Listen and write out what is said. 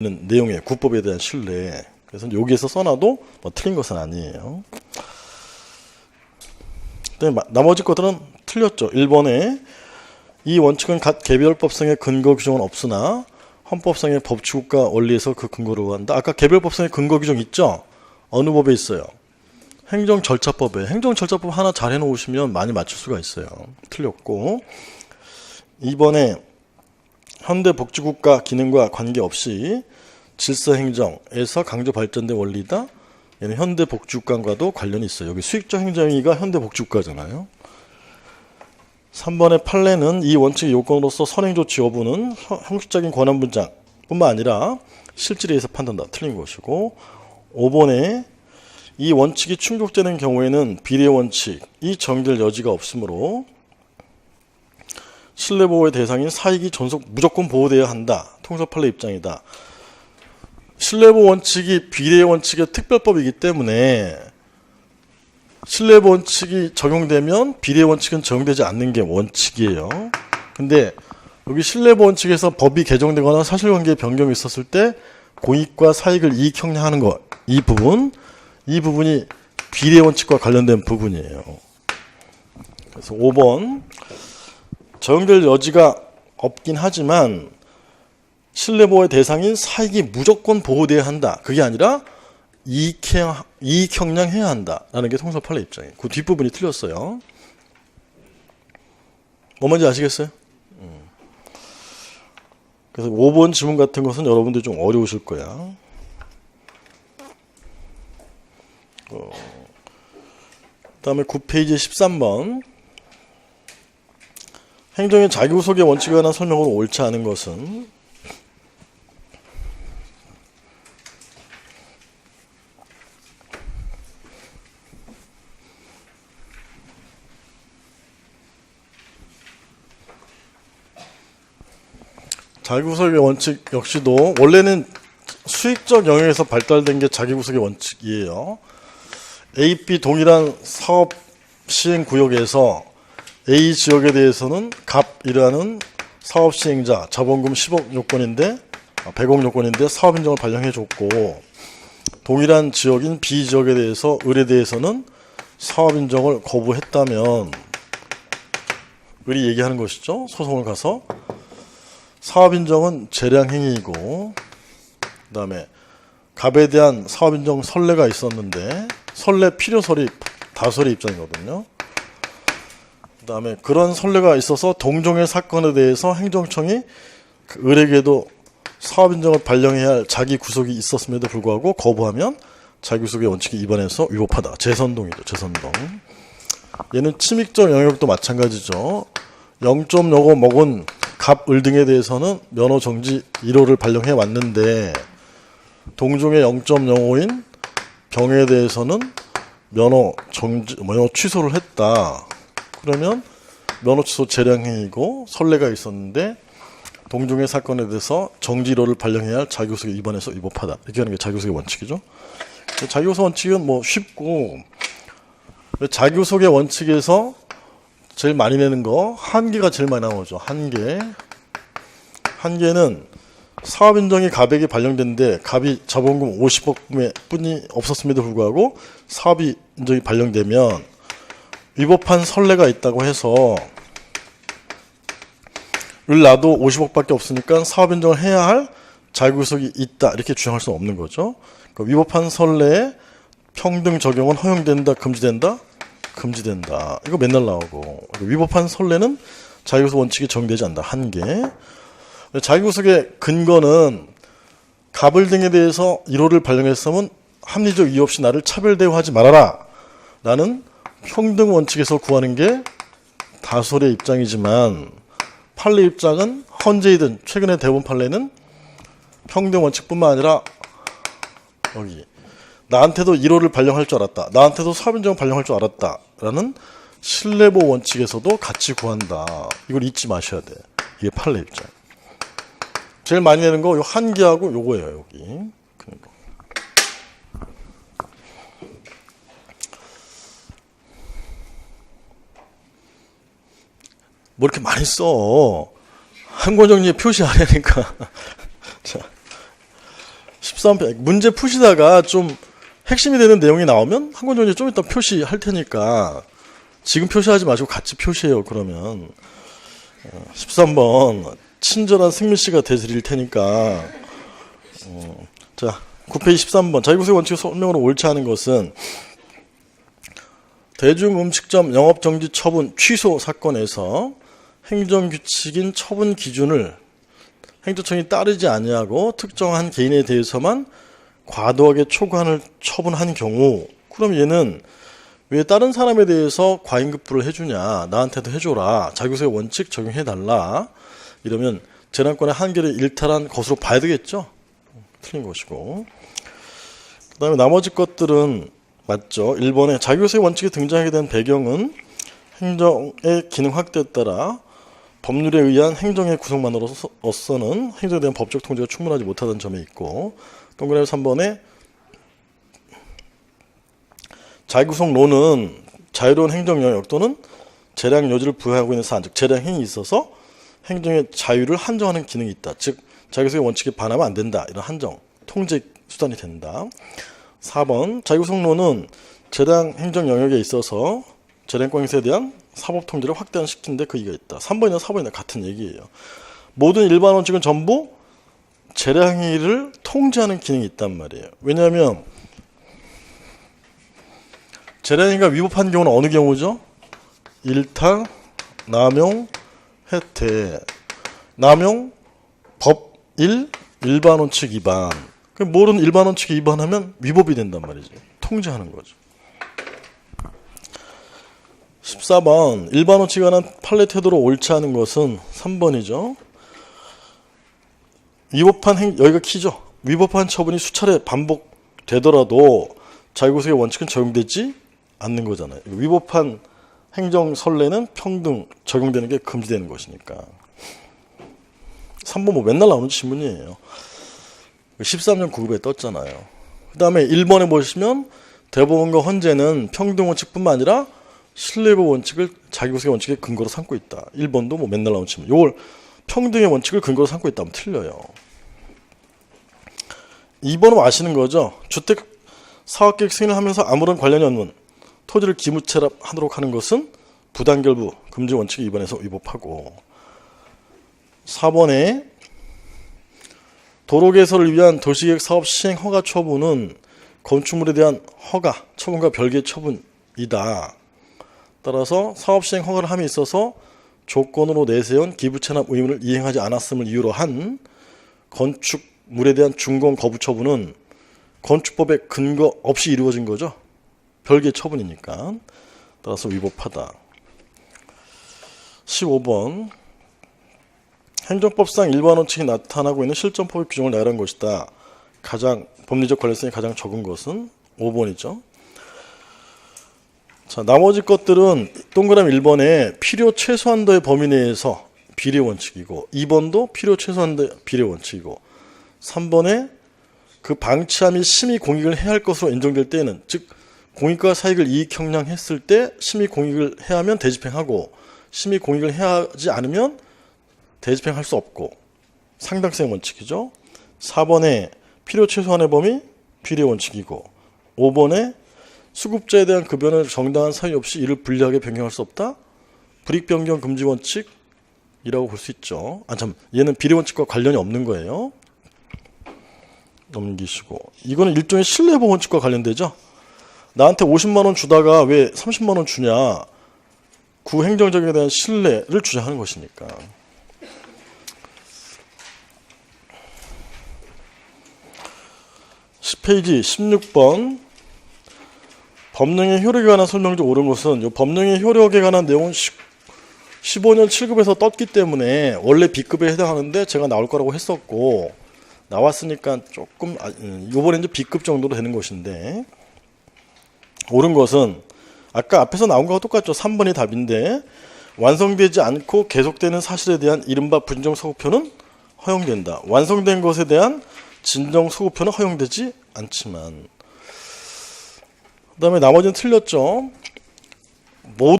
내용의 구법에 대한 신뢰. 그래서 여기에서 써놔도 뭐 틀린 것은 아니에요. 나머지 것들은 틀렸죠. 1번에 이 원칙은 각 개별법상의 근거 규정은 없으나 헌법상의 법치국가 원리에서 그 근거로 한다. 아까 개별법상의 근거 규정 있죠? 어느 법에 있어요? 행정절차법에. 행정절차법 하나 잘 해놓으시면 많이 맞출 수가 있어요. 틀렸고 2번에 현대복지국가 기능과 관계없이 질서행정에서 강조 발전된 원리다. 얘는 현대복지국가과도 관련이 있어요. 여기 수익적 행정위가 현대복지국가잖아요. 3번의 판례는 이 원칙의 요건으로서 선행조치 여부는 형식적인 권한분장 뿐만 아니라 실질에 의해서 판단한다. 틀린 것이고 5번에 이 원칙이 충족되는 경우에는 비례원칙이 정될 여지가 없으므로 신뢰보호의 대상인 사익이 존속 무조건 보호되어야 한다. 통설판례 입장이다. 신뢰보호 원칙이 비례원칙의 특별법이기 때문에 신뢰보호 원칙이 적용되면 비례원칙은 적용되지 않는 게 원칙이에요. 근데 여기 신뢰보호 원칙에서 법이 개정되거나 사실관계의 변경이 있었을 때 공익과 사익을 이익형량하는 것, 이 부분이 비례원칙과 관련된 부분이에요. 그래서 5번 적용될 여지가 없긴 하지만 신뢰보호의 대상인 사익이 무조건 보호되어야 한다. 그게 아니라 이익형량해야 한다라는 게 통설판례 입장이에요. 그 뒷부분이 틀렸어요. 뭐 뭔지 아시겠어요? 그래서 5번 지문 같은 것은 여러분들이 좀 어려우실 거야. 그 다음에 9페이지 13번 행정의 자기구속의 원칙에 관한 설명으로 옳지 않은 것은 자기구속의 원칙 역시도 원래는 수익적 영역에서 발달된 게 자기구속의 원칙이에요. A, B 동일한 사업 시행 구역에서 A 지역에 대해서는 갑이라는 사업 시행자 자본금 10억 요건인데 100억 요건인데 사업 인정을 발령해 줬고 동일한 지역인 B 지역에 대해서 을에 대해서는 사업 인정을 거부했다면 을이 얘기하는 것이죠. 소송을 가서 사업 인정은 재량 행위이고 그다음에 갑에 대한 사업 인정 선례가 있었는데 선례 필요 설립 다설의 입장이거든요. 그 다음에 그런 선례가 있어서 동종의 사건에 대해서 행정청이 을에게도 사업 인정을 발령해야 할 자기 구속이 있었음에도 불구하고 거부하면 자기 구속의 원칙이 위반해서 위법하다. 재선동이죠. 재선동. 얘는 침익적 영역도 마찬가지죠. 0.05 먹은 갑, 을 등에 대해서는 면허 정지 1호를 발령해 왔는데 동종의 0.05인 병에 대해서는 면허 취소를 했다. 그러면 면허 취소 재량행위고 선례가 있었는데 동종의 사건에 대해서 정지 1호를 발령해야 할 자기구속에 위반해서 위법하다. 이렇게 하는 게 자기구속의 원칙이죠. 자기구속 원칙은 뭐 쉽고 자기구속의 원칙에서 제일 많이 내는 거 한계가 제일 많이 나오죠. 한계는 사업 인정이 갑에게 발령됐는데 갑이 자본금 50억 뿐이 없었음에도 불구하고 사업 인정이 발령되면 위법한 선례가 있다고 해서 을 나도 50억밖에 없으니까 사업 인정을 해야 할 자기구속이 있다 이렇게 주장할 수는 없는 거죠. 그러니까 위법한 선례에 평등 적용은 허용된다 금지된다? 금지된다. 이거 맨날 나오고 위법한 선례는 자기구속 원칙이 적용되지 않는다. 한계. 자기구속의 근거는 갑을 등에 대해서 1호를 발령했으면 합리적 이유 없이 나를 차별 대우하지 말아라 라는 평등 원칙에서 구하는 게 다설의 입장이지만 판례 입장은 헌재이든 최근의 대법원 판례는 평등 원칙뿐만 아니라 여기 나한테도 1호를 발령할 줄 알았다. 나한테도 사업인정을 발령할 줄 알았다. 라는 신뢰보호 원칙에서도 같이 구한다. 이걸 잊지 마셔야 돼. 이게 판례 입장. 제일 많이 내는 거 요 한계하고 요거예요. 여기. 뭐 이렇게 많이 써. 한 권 정리에 표시 안 하니까. 자, 13페이지. 문제 푸시다가 좀 핵심이 되는 내용이 나오면 한 권 정도 좀 이따 표시할 테니까 지금 표시하지 마시고 같이 표시해요. 그러면 13번 친절한 승민씨가 대드릴 테니까 자 9페이지 13번 자기구세 원칙 설명으로 옳지 않은 것은 대중음식점 영업정지 처분 취소 사건에서 행정규칙인 처분 기준을 행정청이 따르지 아니하고 특정한 개인에 대해서만 과도하게 초과한을 처분한 경우, 그럼 얘는 왜 다른 사람에 대해서 과잉급부를 해주냐, 나한테도 해줘라, 자기구세 원칙 적용해달라, 이러면 재량권의 한계를 일탈한 것으로 봐야 되겠죠. 틀린 것이고. 그 다음에 나머지 것들은 맞죠. 1번에 자기구세 원칙이 등장하게 된 배경은 행정의 기능 확대에 따라 법률에 의한 행정의 구성만으로서는 행정에 대한 법적 통제가 충분하지 못하다는 점에 있고, 동그라미 3번에 자기구성론은 자유로운 행정 영역 또는 재량 여지를 부여하고 있는 사안, 즉 재량행위 있어서 행정의 자유를 한정하는 기능이 있다. 즉 자기구성의 원칙에 반하면 안 된다. 이런 한정, 통제 수단이 된다. 4번 자기구성론은 재량 행정 영역에 있어서 재량권 행사에 대한 사법 통제를 확대시키는데 그 이유가 있다. 3번이나 4번이나 같은 얘기예요. 모든 일반 원칙은 전부 재량행위를 통제하는 기능이 있단 말이에요. 왜냐하면 재량행위가 위법한 경우는 어느 경우죠? 일탈, 남용, 혜택. 남용, 법 1, 일반 원칙 위반. 모든 일반 원칙에 위반하면 위법이 된단 말이죠. 통제하는 거죠. 14번 일반 원칙에 관한 판례 태도로 옳지 않은 것은 3번이죠. 여기가 키죠. 위법한 처분이 수차례 반복되더라도 자기구속의 원칙은 적용되지 않는 거잖아요. 위법한 행정 선례는 평등 적용되는 게 금지되는 것이니까. 3번 뭐 맨날 나오는 질문이에요. 13년 9급에 떴잖아요. 그 다음에 1번에 보시면 대법원과 헌재는 평등 원칙뿐만 아니라 신뢰고 원칙을 자기구속의 원칙의 근거로 삼고 있다. 1번도 뭐 맨날 나오는 질문. 이걸 평등의 원칙을 근거로 삼고 있다면 틀려요. 2번은 아시는 거죠. 주택 사업계획 승인을 하면서 아무런 관련이 없는 토지를 기무채납하도록 하는 것은 부당결부 금지 원칙에 위반해서 위법하고. 4번에 도로 개설을 위한 도시계획 사업 시행 허가 처분은 건축물에 대한 허가 처분과 별개의 처분이다. 따라서 사업 시행 허가를 함에 있어서 조건으로 내세운 기부채납 의무를 이행하지 않았음을 이유로 한 건축물에 대한 준공 거부 처분은 건축법의 근거 없이 이루어진 거죠. 별개의 처분이니까. 따라서 위법하다. 15번 행정법상 일반 원칙이 나타나고 있는 실전법의 규정을 나열한 것이다. 가장 법리적 관련성이 가장 적은 것은 5번이죠. 자, 나머지 것들은 동그라미 1번에 필요 최소한도의 범위 내에서 비례 원칙이고, 2번도 필요 최소한도의 비례 원칙이고, 3번에 그 방치함 및 심의 공익을 해야 할 것으로 인정될 때에는, 즉 공익과 사익을 이익 형량했을 때 심의 공익을 해야 하면 대집행하고, 심의 공익을 해야 하지 않으면 대집행할 수 없고, 상당성 원칙이죠. 4번에 필요 최소한의 범위 비례 원칙이고, 5번에 수급자에 대한 급여는 정당한 사유 없이 이를 불리하게 변경할 수 없다. 불이익 변경 금지 원칙이라고 볼 수 있죠. 얘는 비례 원칙과 관련이 없는 거예요. 넘기시고, 이거는 일종의 신뢰보호 원칙과 관련되죠. 나한테 50만 원 주다가 왜 30만 원 주냐? 구행정적에 대한 신뢰를 주장하는 것이니까. 페이지 16번 법령의 효력에 관한 설명 중 옳은 것은, 이 법령의 효력에 관한 내용은 15년 7급에서 떴기 때문에 원래 B급에 해당하는데 제가 나올 거라고 했었고, 나왔으니까 조금 이번에 이제 B급 정도로 되는 것인데, 옳은 것은 아까 앞에서 나온 거와 똑같죠. 3번이 답인데, 완성되지 않고 계속되는 사실에 대한 이른바 부정소급표는 허용된다. 완성된 것에 대한 진정소급표는 허용되지 않지만. 그 다음에 나머지는 틀렸죠. 모든